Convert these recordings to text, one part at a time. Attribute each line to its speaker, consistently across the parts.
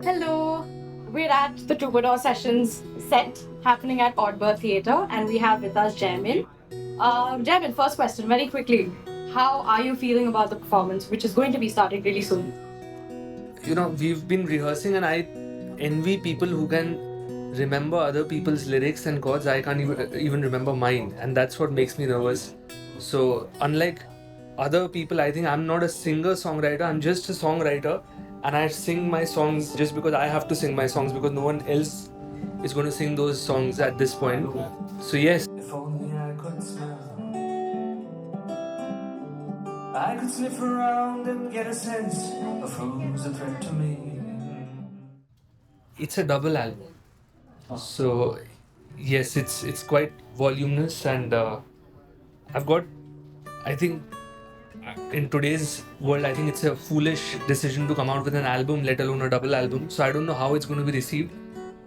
Speaker 1: Hello, we're at the Troubadour sessions set happening at Oddbird Theatre, and we have with us Jaimin. Jaimin, first question, very quickly. How are you feeling about the performance, which is going to be starting really soon?
Speaker 2: We've been rehearsing, and I envy people who can remember other people's lyrics and chords. I can't even remember mine, and that's what makes me nervous. So, unlike other people, I think I'm not a singer songwriter, I'm just a songwriter, and I sing my songs just because I have to sing my songs because no one else is going to sing those songs at this point. So, yes. If only I could smell I could sniff around and get a sense of who's a threat to me. It's a double album, so yes, it's quite voluminous, and I've got. I think in today's world, I think it's a foolish decision to come out with an album, let alone a double album. So I don't know how it's going to be received.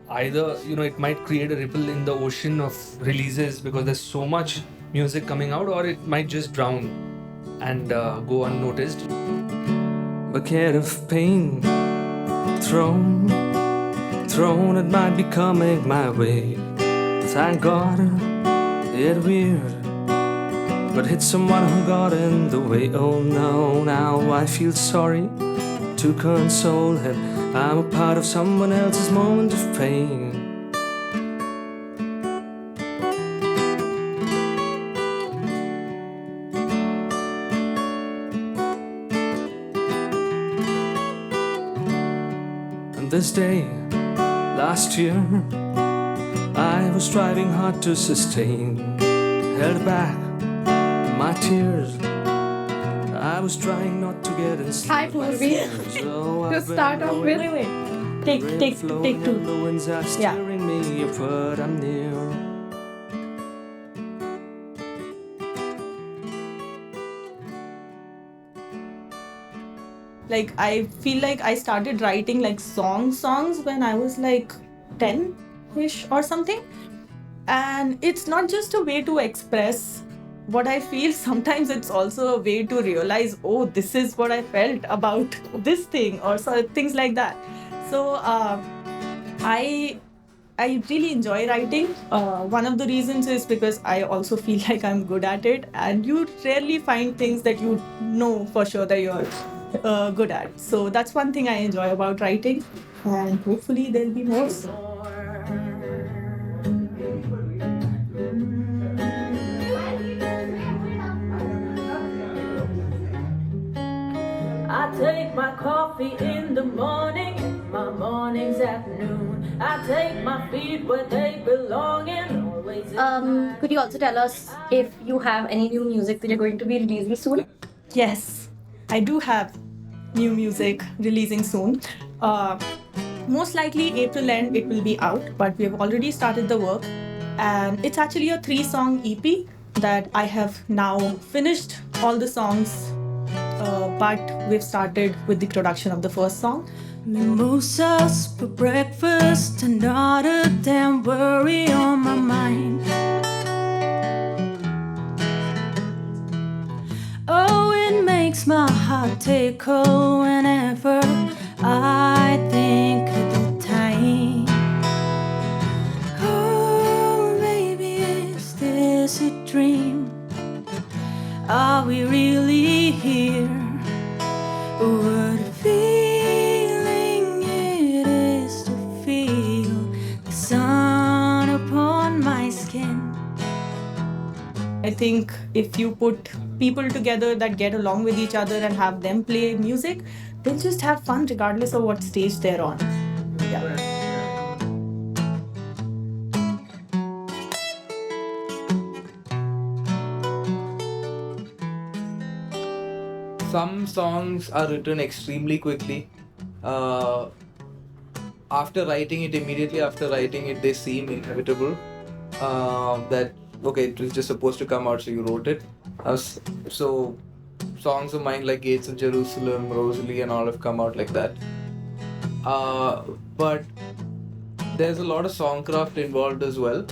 Speaker 2: Either it might create a ripple in the ocean of releases because there's so much music coming out, or it might just drown and go unnoticed. Bucket of pain thrown at might be coming my way. Thank God it weird, but hit someone who got in the way. Oh no, now I feel sorry to console him. I'm a part of someone else's moment of pain. This day, last year, I was striving hard to sustain, held back my tears. I was trying not to get in.
Speaker 1: Hi, Poorvi. To start off with, take two.
Speaker 2: The winds are steering me, but I'm near.
Speaker 3: Like, I feel like I started writing like songs when I was like 10-ish or something. And it's not just a way to express what I feel. Sometimes it's also a way to realize, oh, this is what I felt about this thing, or so, things like that. So I really enjoy writing. One of the reasons is because I also feel like I'm good at it, and you rarely find things that you know for sure that you're good at. So that's one thing I enjoy about writing, and hopefully there'll be more.
Speaker 4: I take my coffee in the morning, my mornings at noon. I take my feet where they belong and always.
Speaker 1: Could you also tell us if you have any new music that you're going to be releasing soon?
Speaker 3: Yes, I do have new music releasing soon. Most likely April end it will be out, but we have already started the work, and it's actually a 3-song EP that I have now finished all the songs, but we've started with the production of the first song.
Speaker 4: Mimosas for breakfast and not a damn worry on my mind. Oh, it makes my heart take cold whenever I think of the time. Oh, maybe is this a dream? Are we really here? What a feeling it is to feel the sun upon my skin.
Speaker 3: I think if you put people together that get along with each other and have them play music, they'll just have fun regardless of what stage they're on. Yeah.
Speaker 5: Some songs are written extremely quickly. Immediately after writing it, they seem inevitable. That okay, it was just supposed to come out, so you wrote it. So songs of mine like Gates of Jerusalem, Rosalie, and all have come out like that. But there's a lot of songcraft involved as well,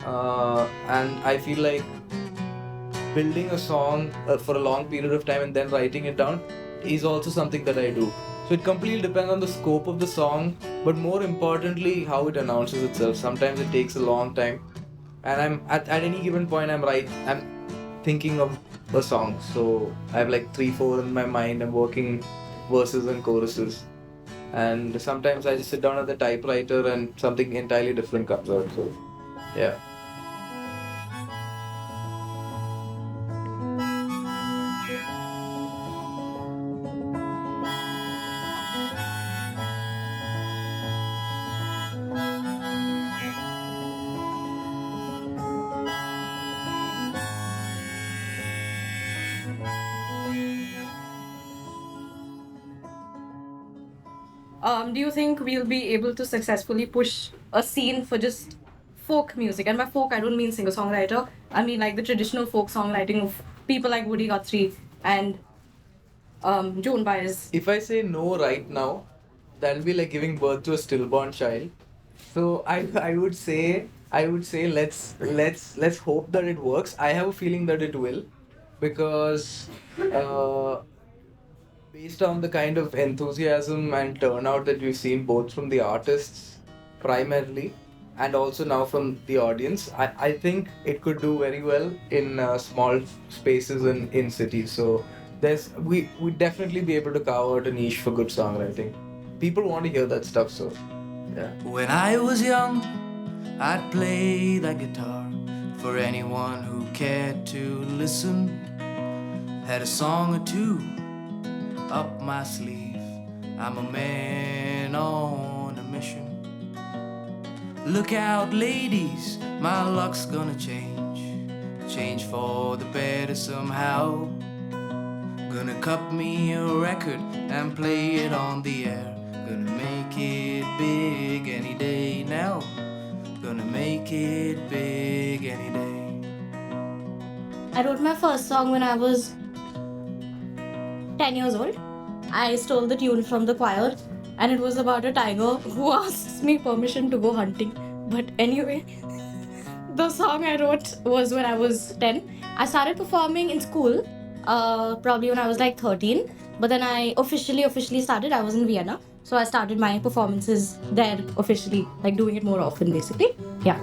Speaker 5: and I feel like building a song for a long period of time and then writing it down is also something that I do. So it completely depends on the scope of the song, but more importantly, how it announces itself. Sometimes it takes a long time, and I'm at any given point I'm thinking of a song. So I have like 3-4 in my mind. I'm working verses and choruses, and sometimes I just sit down at the typewriter and something entirely different comes out. So yeah.
Speaker 1: Do you think we'll be able to successfully push a scene for just folk music? And by folk, I don't mean singer-songwriter. I mean like the traditional folk songwriting of people like Woody Guthrie and Joan Baez.
Speaker 5: If I say no right now, that'll be like giving birth to a stillborn child. So I would say let's hope that it works. I have a feeling that it will, because based on the kind of enthusiasm and turnout that we've seen both from the artists primarily and also now from the audience, I think it could do very well in small spaces in cities. So we'd definitely be able to carve out a niche for good songwriting. People want to hear that stuff, so yeah.
Speaker 6: When I was young, I'd play the guitar for anyone who cared to listen. Had a song or two up my sleeve. I'm a man on a mission. Look out, ladies, my luck's gonna change for the better somehow. Gonna cut me a record and play it on the air. Gonna make it big any day now. Gonna make it big any day.
Speaker 7: I wrote my first song when I was 10 years old. I stole the tune from the choir, and it was about a tiger who asked me permission to go hunting. But anyway, the song I wrote was when I was 10. I started performing in school, probably when I was like 13. But then I officially started. I was in Vienna. So I started my performances there officially, like doing it more often basically. Yeah.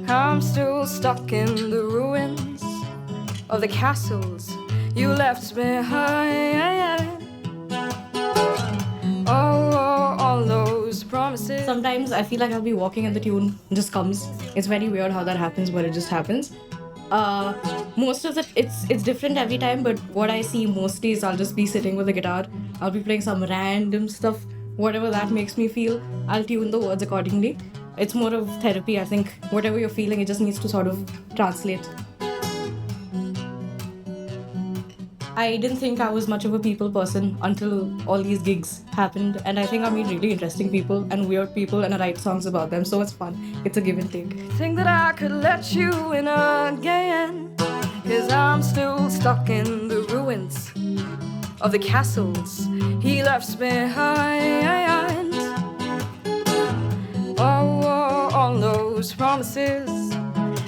Speaker 8: I'm still stuck in the ruins of the castles you left behind. Oh, all those promises.
Speaker 1: Sometimes I feel like I'll be walking and the tune just comes. It's very weird how that happens, but it just happens. Most of it's different every time, but what I see mostly is I'll just be sitting with the guitar. I'll be playing some random stuff, whatever that makes me feel. I'll tune the words accordingly. It's more of therapy, I think. Whatever you're feeling, it just needs to sort of translate. I didn't think I was much of a people person until all these gigs happened, and I think I meet really interesting people and weird people and I write songs about them, so it's fun. It's a give and take.
Speaker 8: Think that I could let you in again, 'cause I'm still stuck in the ruins of the castles he left behind. Oh, all those promises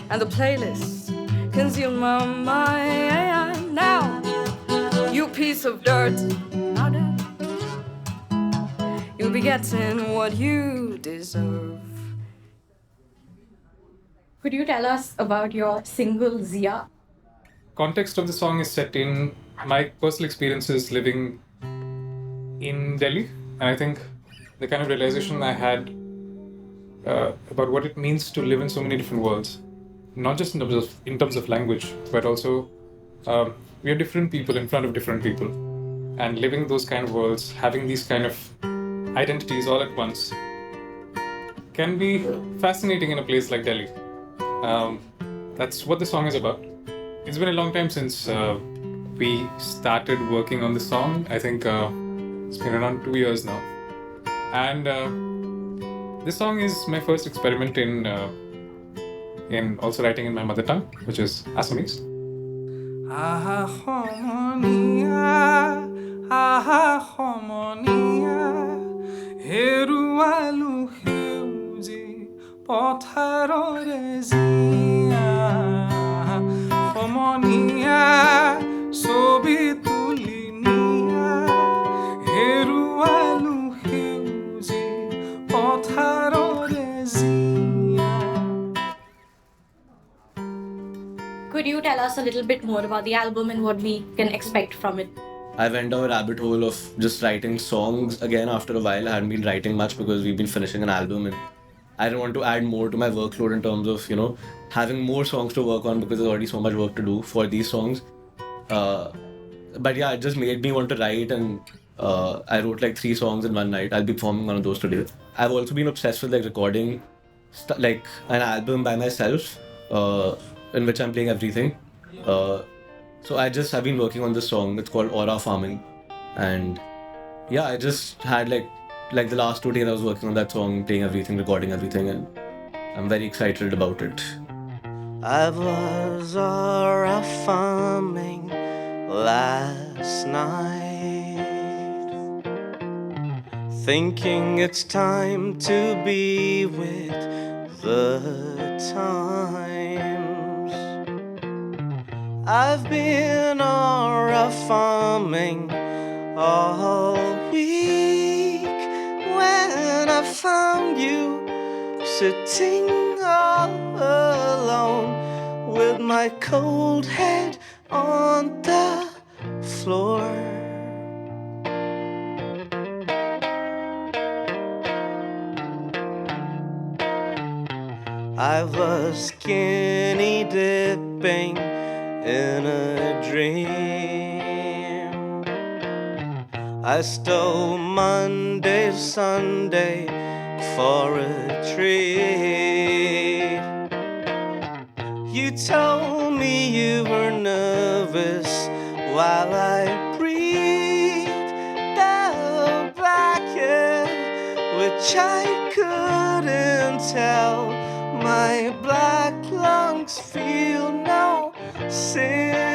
Speaker 8: and the playlists consume my mind. Now, you piece of dirt, you'll be getting what you deserve.
Speaker 1: Could you tell us about your single Zia?
Speaker 2: Context of the song is set in my personal experiences living in Delhi, and I think the kind of realization I had about what it means to live in so many different worlds, not just in terms of language, but also we are different people in front of different people, and living those kind of worlds, having these kind of identities all at once, can be fascinating in a place like Delhi. That's what the song is about. It's been a long time since we started working on the song. I think it's been around 2 years now, and this song is my first experiment in also writing in my mother tongue, which is Assamese.
Speaker 7: you tell us a little bit more about the album and what we can expect from it?
Speaker 9: I went down a rabbit hole of just writing songs again after a while. I hadn't been writing much because we've been finishing an album and I didn't want to add more to my workload in terms of, having more songs to work on because there's already so much work to do for these songs. But yeah, it just made me want to write and I wrote like 3 songs in one night. I'll be performing one of those today. I've also been obsessed with like recording like an album by myself in which I'm playing everything. So I've been working on this song. It's called Aura Farming, and yeah, I just had like the last 2 days I was working on that song, playing everything, recording everything, and I'm very excited about it.
Speaker 6: I was aura farming last night, thinking it's time to be with the times. I've been aura farming all week when I found you sitting all alone with my cold head on the floor. I was skinny dipping in a dream. I stole Monday, Sunday for a treat. You told me you were nervous while I breathed the black air, which I couldn't tell. My black lungs feel no sin.